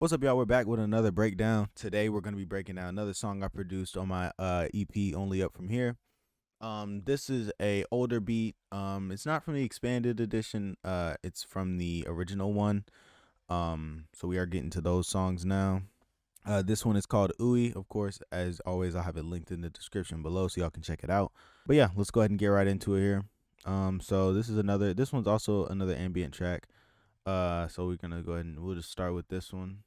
What's up, y'all? We're back with another breakdown. Today, we're going to be breaking down another song I produced on my EP, Only Up From Here. This is a older beat. It's not from the expanded edition. It's from the original one. So we are getting to those songs now. This one is called Ouwee. Of course, as always, I'll have it linked in the description below so y'all can check it out. But yeah, let's go ahead and get right into it here. So this one's also another ambient track. So we're gonna go ahead and we'll just start with this one.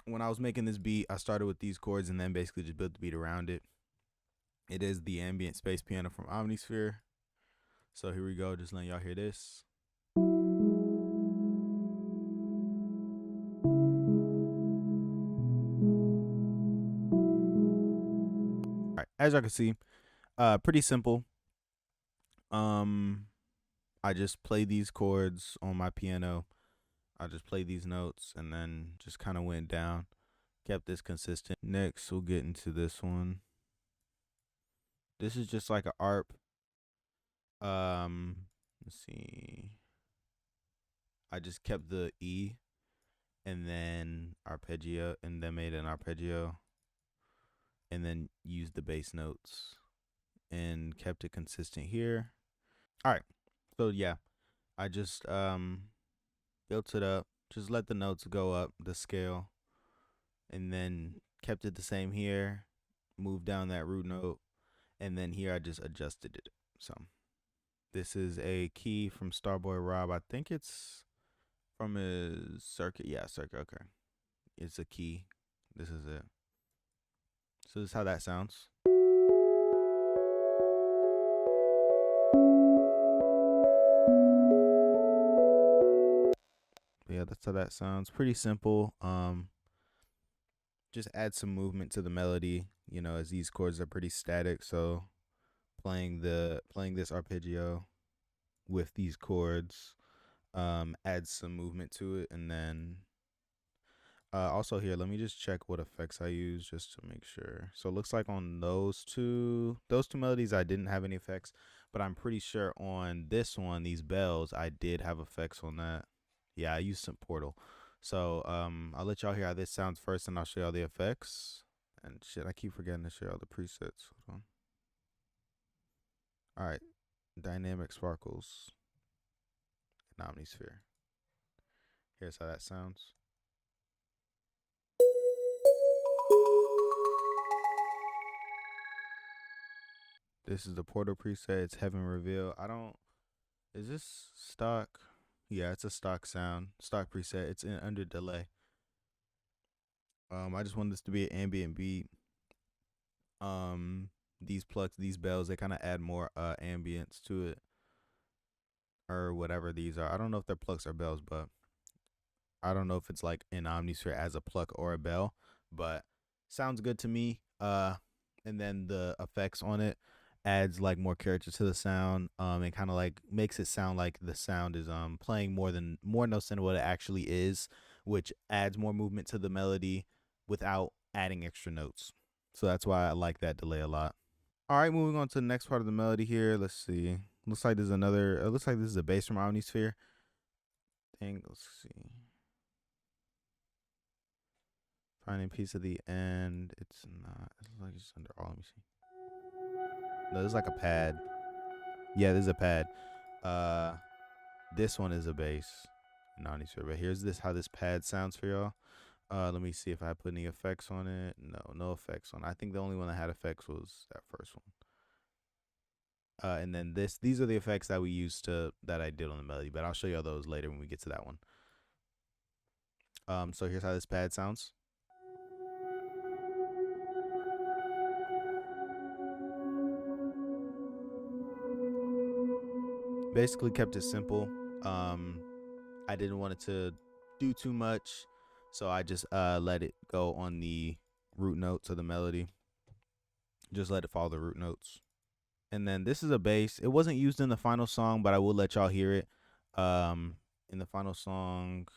When I was making this beat, I started with these chords and then basically just built the beat around it. It is the ambient space piano from Omnisphere. So here we go, just letting y'all hear this. All right, as y'all can see, pretty simple. Um, I just play these chords on my piano. I just played these notes and then just kind of went down, kept this consistent. Next, we'll get into this one. This is just like an ARP. Let's see. I just kept the E and then arpeggio and then made an arpeggio and then used the bass notes and kept it consistent here. All right. So yeah, I just built it up, just let the notes go up the scale and then kept it the same here, moved down that root note, and then here I just adjusted it. So this is a key from Starboy Rob. I think it's from his circuit. Yeah, circuit. Okay. It's a key. This is it. So this is how that sounds. But yeah, that's how that sounds. Pretty simple. Just add some movement to the melody, you know, as these chords are pretty static. So playing this arpeggio with these chords adds some movement to it. And then also here, let me just check what effects I use just to make sure. So it looks like on those two melodies I didn't have any effects, but I'm pretty sure on this one, these bells, I did have effects on that. Yeah, I used some Portal. So I'll let y'all hear how this sounds first, and I'll show y'all the effects. And shit, I keep forgetting to show y'all the presets. Hold on. All right, dynamic sparkles and Omnisphere. Here's how that sounds. This is the Portal preset. It's Heaven Reveal. I don't. Is this stock? Yeah, it's a stock sound, stock preset. It's in under delay. I just want this to be an ambient beat. These plucks, these bells, they kind of add more ambience to it, or whatever these are. I don't know if they're plucks or bells, but I don't know if it's like in Omnisphere as a pluck or a bell, but sounds good to me. And then the effects on it adds like more character to the sound. And kind of like makes it sound like the sound is playing more notes than what it actually is, which adds more movement to the melody without adding extra notes. So that's why I like that delay a lot. All right, moving on to the next part of the melody here. Let's see. Looks like there's another. It looks like this is a bass from Omnisphere. Let's see. Finding piece of the end. It's not. It looks like it's under all. Let me see. No, this is like a pad. Yeah, this is a pad. Uh, this one is a bass. Not any sure, but here's this how this pad sounds for y'all. Let me see if I put any effects on it. No effects on it. I think the only one that had effects was that first one. And then these are the effects that we used that I did on the melody, but I'll show y'all those later when we get to that one. So here's how this pad sounds. Basically kept it simple. I didn't want it to do too much, so I just let it go on the root notes of the melody. Just let it follow the root notes. And then this is a bass. It wasn't used in the final song, but I will let y'all hear it. In the final song,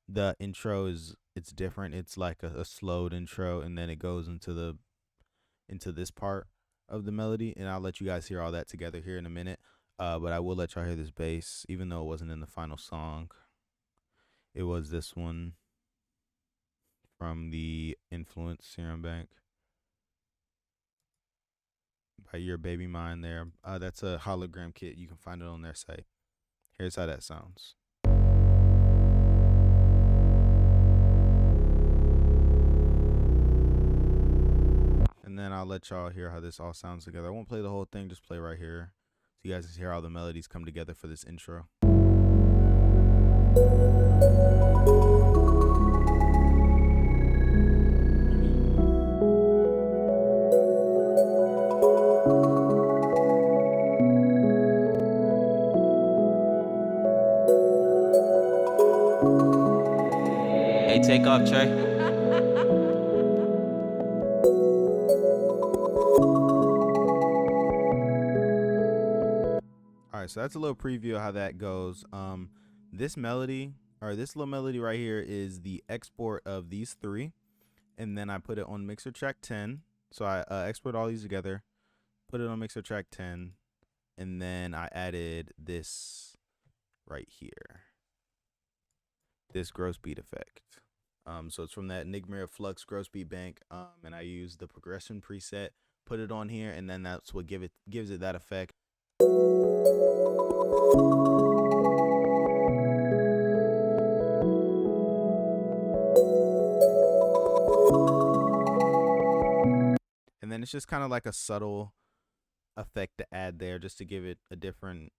the intro it's different. It's like a slowed intro, and then it goes into this part of the melody, and I'll let you guys hear all that together here in a minute. But I will let y'all hear this bass, even though it wasn't in the final song. It was this one. from the Influence Serum Bank by Your Baby Mind there. That's a hologram kit. You can find it on their site. Here's how that sounds. And then I'll let y'all hear how this all sounds together. I won't play the whole thing, just play right here, so you guys can hear how the melodies come together for this intro. Hey, take off, Trey. All right, so that's a little preview of how that goes. This melody, or this little melody right here, is the export of these three, and then I put it on mixer track 10. So I export all these together, put it on mixer track 10, and then I added this right here, this gross beat effect. So it's from that Enigma Flux gross beat bank, and I used the progression preset, put it on here, and then that's what gives it that effect. And then it's just kind of like a subtle effect to add there, just to give it a different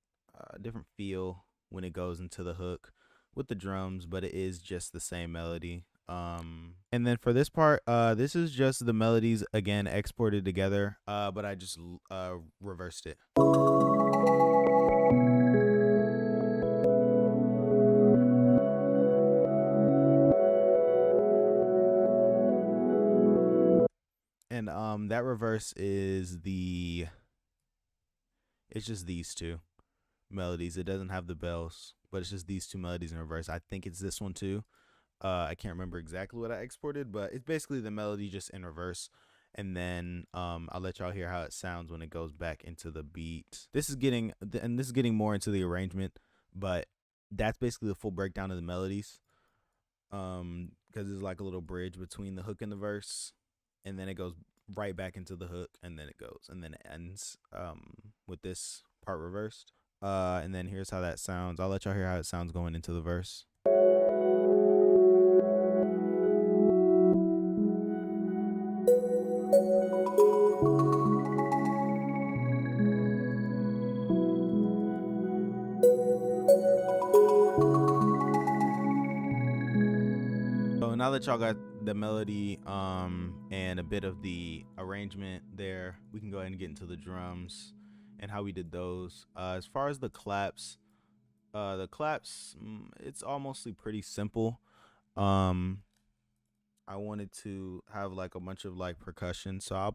feel when it goes into the hook with the drums, but it is just the same melody. And then for this part, this is just the melodies again exported together, but I just reversed it. And that reverse is it's just these two melodies. It doesn't have the bells, but it's just these two melodies in reverse. I think it's this one too. I can't remember exactly what I exported, but it's basically the melody just in reverse. And then I'll let y'all hear how it sounds when it goes back into the beat. This is getting more into the arrangement, but that's basically the full breakdown of the melodies. Because there's like a little bridge between the hook and the verse, and then it goes right back into the hook, and then it ends with this part reversed. And then here's how that sounds. I'll let y'all hear how it sounds going into the verse. So now that y'all got the melody and a bit of the arrangement there, we can go ahead and get into the drums and how we did those. As far as the claps, it's all mostly pretty simple. I wanted to have like a bunch of like percussion, so I'll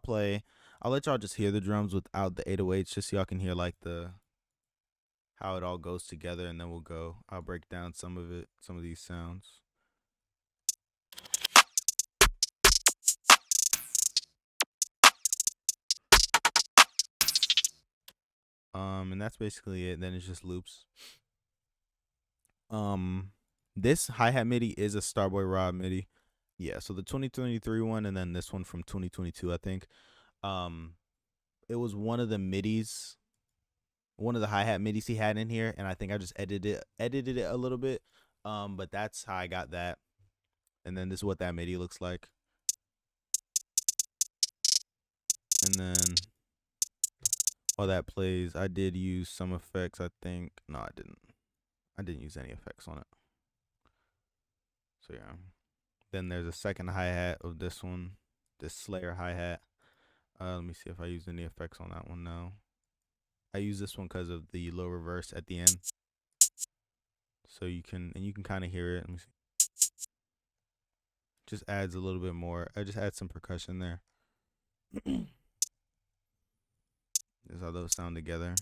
let y'all just hear the drums without the 808s, just so y'all can hear like how it all goes together, and then I'll break down some of these sounds. And that's basically it. Then it's just loops. This hi-hat MIDI is a Starboy Rob MIDI. Yeah, so the 2023 one, and then this one from 2022, I think. It was one of the MIDIs, one of the hi-hat MIDIs he had in here, and I think I just edited it a little bit. But that's how I got that. And then this is what that MIDI looks like. And then while that plays, I did use some effects, I think. No, I didn't. I didn't use any effects on it. So yeah. Then there's a second hi-hat of this one, this Slayer hi-hat. Let me see if I used any effects on that one now. I use this one because of the low reverse at the end. So you can kind of hear it. Let me see. Just adds a little bit more. I just add some percussion there. This is how those sound together.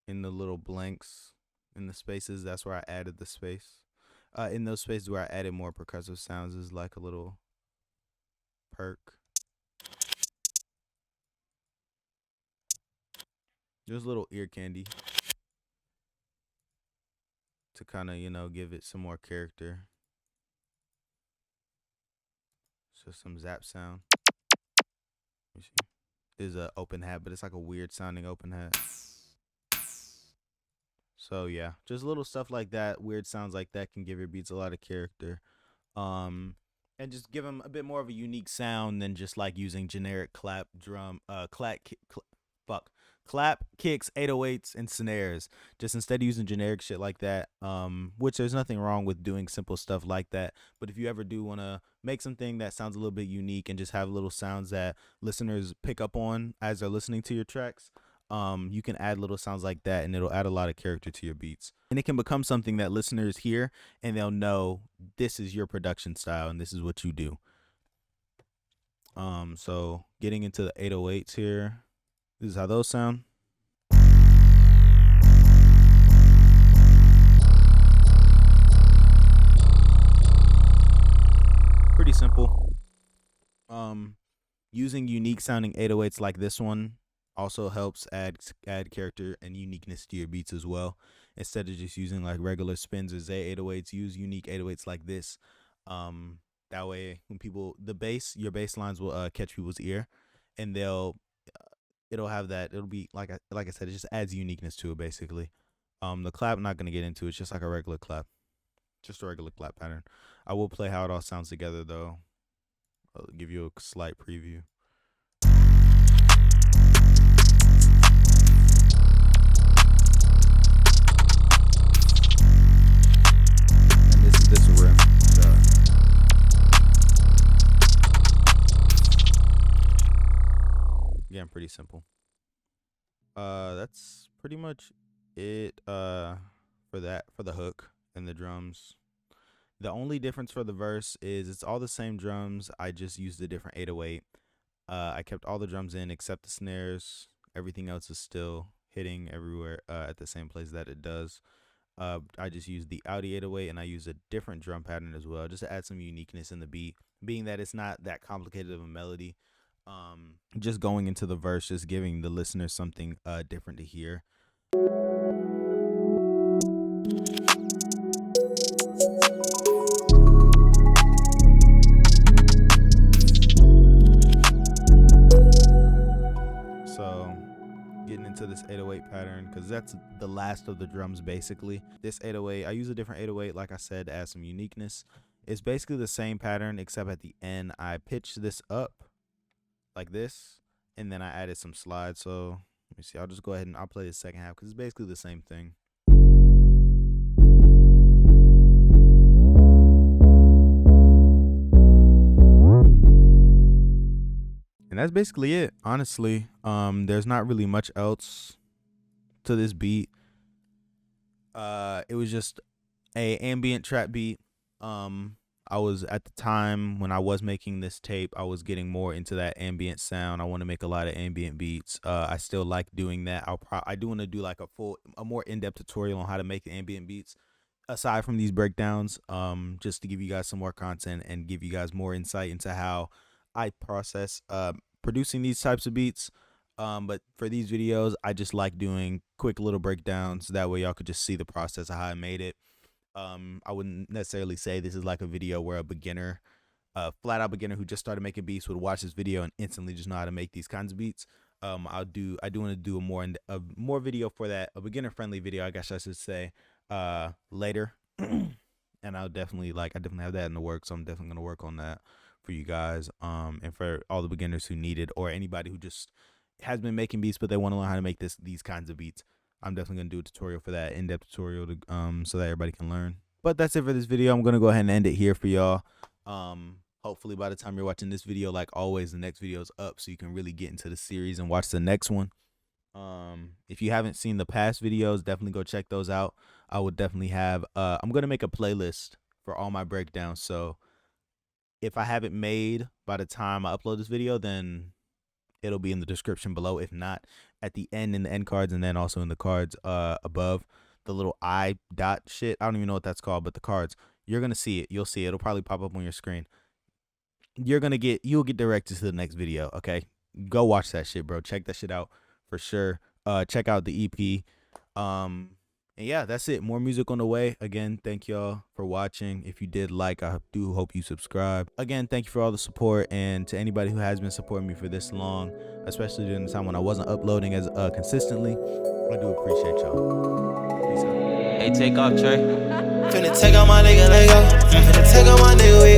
In the little blanks, in the spaces, that's where I added the space. In those spaces where I added more percussive sounds is like a little perk. Just a little ear candy to kind of, give it some more character. So some zap sound. Let me see. This is a open hat, but it's like a weird sounding open hat. So yeah, just little stuff like that, weird sounds like that can give your beats a lot of character. Um, and just give them a bit more of a unique sound than just like using generic clap drum, fuck, clap kicks, 808s, and snares. Just instead of using generic shit like that, which there's nothing wrong with doing simple stuff like that. But if you ever do want to make something that sounds a little bit unique and just have little sounds that listeners pick up on as they're listening to your tracks, you can add little sounds like that, and it'll add a lot of character to your beats, and it can become something that listeners hear and they'll know this is your production style and this is what you do. So getting into the 808s here, this is how those sound. Pretty simple. Using unique sounding 808s like this one also helps add character and uniqueness to your beats as well. Instead of just using like regular spins or Z 808s, use unique 808s like this. That way, when your bass lines will catch people's ear, and it'll have that. It'll be like I said, it just adds uniqueness to it basically. The clap I'm not gonna get into. It's just like a regular clap, just a regular clap pattern. I will play how it all sounds together though. I'll give you a slight preview. And this rim. So again, pretty simple. That's pretty much it. For the hook and the drums. The only difference for the verse is it's all the same drums. I just used a different 808. I kept all the drums in except the snares. Everything else is still hitting everywhere at the same place that it does. I just used the Ouwee 808, and I used a different drum pattern as well, just to add some uniqueness in the beat, being that it's not that complicated of a melody. Just going into the verse, just giving the listener something different to hear. So getting into this 808 pattern, because that's the last of the drums basically. This 808, I use a different 808 like I said to add some uniqueness. It's basically the same pattern except at the end I pitched this up like this, and then I added some slides. So let me see, I'll just go ahead and I'll play the second half because it's basically the same thing. And that's basically it, honestly. There's not really much else to this beat. It was just a ambient trap beat. I was at the time when I was making this tape, I was getting more into that ambient sound. I want to make a lot of ambient beats. I still like doing that. I do want to do like a more in-depth tutorial on how to make ambient beats aside from these breakdowns, just to give you guys some more content and give you guys more insight into how I process producing these types of beats. But for these videos, I just like doing quick little breakdowns. That way y'all could just see the process of how I made it. I wouldn't necessarily say this is like a video where a beginner, flat out beginner who just started making beats would watch this video and instantly just know how to make these kinds of beats. I do want to do a more video for that, a beginner friendly video, I guess I should say, later. And I definitely have that in the works. So I'm definitely gonna work on that for you guys. And for all the beginners who need it, or anybody who just has been making beats but they want to learn how to make these kinds of beats. I'm definitely gonna do a tutorial for that, in-depth tutorial to so that everybody can learn. But that's it for this video. I'm gonna go ahead and end it here for y'all. Hopefully by the time you're watching this video, like always, the next video is up so you can really get into the series and watch the next one. If you haven't seen the past videos, definitely go check those out. I would definitely have I'm gonna make a playlist for all my breakdowns. So if I have it made by the time I upload this video, then it'll be in the description below. If not, at the end in the end cards, and then also in the cards above, the little I dot shit. I don't even know what that's called, but the cards, you're gonna see it. You'll see it. It'll probably pop up on your screen. You'll get directed to the next video. Okay, go watch that shit, bro. Check that shit out for sure. Check out the EP. And yeah, that's it. More music on the way. Again, thank y'all for watching. If you did like, I do hope you subscribe. Again, thank you for all the support. And to anybody who has been supporting me for this long, especially during the time when I wasn't uploading as consistently, I do appreciate y'all. Peace out. Hey, take off, Trey. Finna take out my nigga, let go. Finna take out my nigga, we